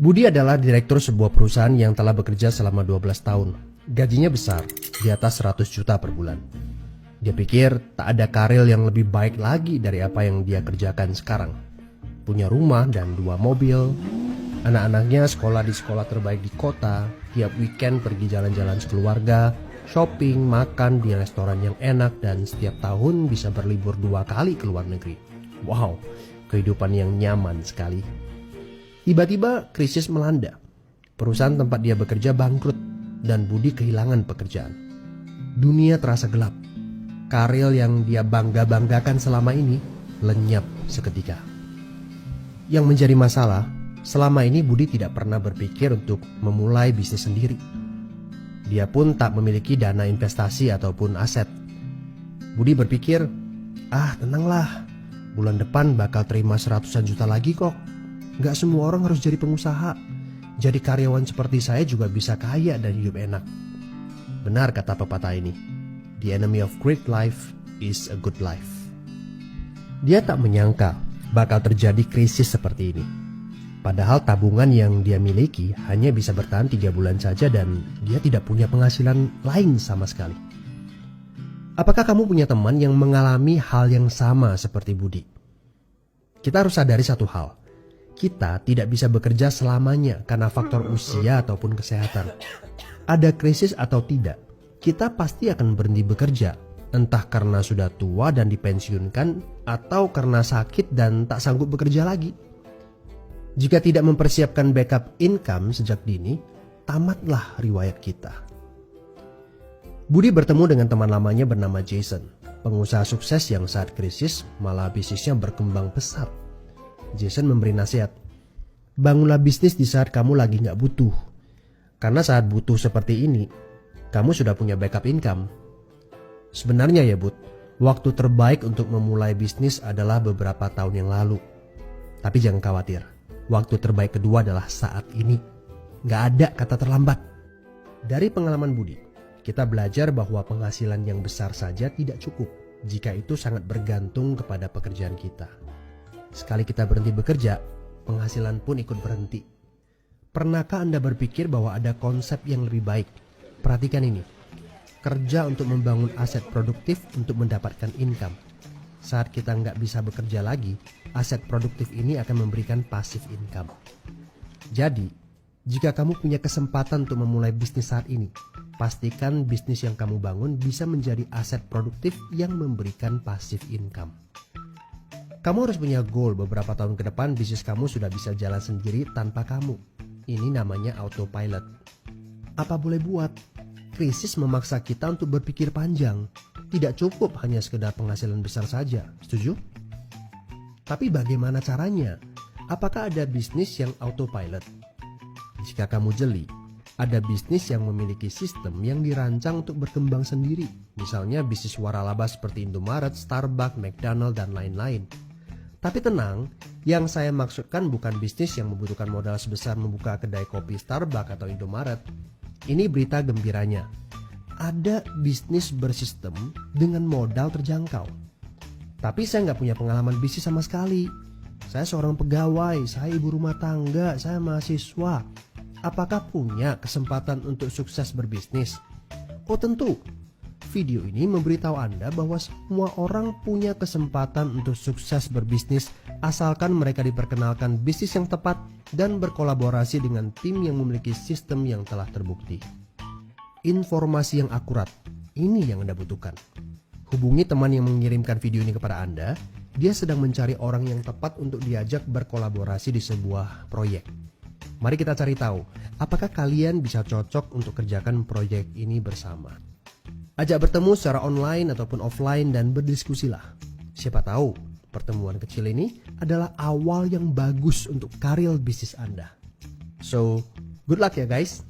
Budi adalah direktur sebuah perusahaan yang telah bekerja selama 12 tahun. Gajinya besar, di atas 100 juta per bulan. Dia pikir tak ada karir yang lebih baik lagi dari apa yang dia kerjakan sekarang. Punya rumah dan 2 mobil. Anak-anaknya sekolah di sekolah terbaik di kota. Tiap weekend pergi jalan-jalan sekeluarga, shopping, makan di restoran yang enak, dan setiap tahun bisa berlibur 2 kali ke luar negeri. Wow, kehidupan yang nyaman sekali. Tiba-tiba krisis melanda. Perusahaan tempat dia bekerja bangkrut dan Budi kehilangan pekerjaan. Dunia terasa gelap. Karir yang dia bangga-banggakan selama ini lenyap seketika. Yang menjadi masalah, selama ini Budi tidak pernah berpikir untuk memulai bisnis sendiri. Dia pun tak memiliki dana investasi ataupun aset. Budi berpikir, tenanglah, bulan depan bakal terima 100-an juta lagi kok. Gak semua orang harus jadi pengusaha. Jadi karyawan seperti saya juga bisa kaya dan hidup enak. Benar kata pepatah ini. The enemy of great life is a good life. Dia tak menyangka bakal terjadi krisis seperti ini. Padahal tabungan yang dia miliki hanya bisa bertahan 3 bulan saja dan dia tidak punya penghasilan lain sama sekali. Apakah kamu punya teman yang mengalami hal yang sama seperti Budi? Kita harus sadari satu hal. Kita tidak bisa bekerja selamanya karena faktor usia ataupun kesehatan. Ada krisis atau tidak, kita pasti akan berhenti bekerja. Entah karena sudah tua dan dipensiunkan, atau karena sakit dan tak sanggup bekerja lagi. Jika tidak mempersiapkan backup income sejak dini, tamatlah riwayat kita. Budi bertemu dengan teman lamanya bernama Jason, pengusaha sukses yang saat krisis malah bisnisnya berkembang pesat. Jason memberi nasihat, bangunlah bisnis di saat kamu lagi gak butuh. Karena saat butuh seperti ini, kamu sudah punya backup income. Sebenarnya ya Bud, waktu terbaik untuk memulai bisnis adalah beberapa tahun yang lalu. Tapi jangan khawatir, waktu terbaik kedua adalah saat ini. Gak ada kata terlambat. Dari pengalaman Budi, kita belajar bahwa penghasilan yang besar saja tidak cukup jika itu sangat bergantung kepada pekerjaan kita. Sekali kita berhenti bekerja, penghasilan pun ikut berhenti. Pernahkah Anda berpikir bahwa ada konsep yang lebih baik? Perhatikan ini. Kerja untuk membangun aset produktif untuk mendapatkan income. Saat kita nggak bisa bekerja lagi, aset produktif ini akan memberikan passive income. Jadi, jika kamu punya kesempatan untuk memulai bisnis saat ini, pastikan bisnis yang kamu bangun bisa menjadi aset produktif yang memberikan passive income. Kamu harus punya goal beberapa tahun ke depan bisnis kamu sudah bisa jalan sendiri tanpa kamu. Ini namanya autopilot. Apa boleh buat? Krisis memaksa kita untuk berpikir panjang. Tidak cukup hanya sekedar penghasilan besar saja. Setuju? Tapi bagaimana caranya? Apakah ada bisnis yang autopilot? Jika kamu jeli, ada bisnis yang memiliki sistem yang dirancang untuk berkembang sendiri. Misalnya bisnis waralaba seperti Indomaret, Starbucks, McDonald, dan lain-lain. Tapi tenang, yang saya maksudkan bukan bisnis yang membutuhkan modal sebesar membuka kedai kopi Starbucks atau Indomaret. Ini berita gembiranya. Ada bisnis bersistem dengan modal terjangkau. Tapi saya nggak punya pengalaman bisnis sama sekali. Saya seorang pegawai, saya ibu rumah tangga, saya mahasiswa. Apakah punya kesempatan untuk sukses berbisnis? Oh tentu. Video ini memberitahu Anda bahwa semua orang punya kesempatan untuk sukses berbisnis asalkan mereka diperkenalkan bisnis yang tepat dan berkolaborasi dengan tim yang memiliki sistem yang telah terbukti. Informasi yang akurat, ini yang Anda butuhkan. Hubungi teman yang mengirimkan video ini kepada Anda. Dia sedang mencari orang yang tepat untuk diajak berkolaborasi di sebuah proyek. Mari kita cari tahu, apakah kalian bisa cocok untuk kerjakan proyek ini bersama. Ajak bertemu secara online ataupun offline dan berdiskusilah. Siapa tahu pertemuan kecil ini adalah awal yang bagus untuk karir bisnis Anda. So, good luck ya guys.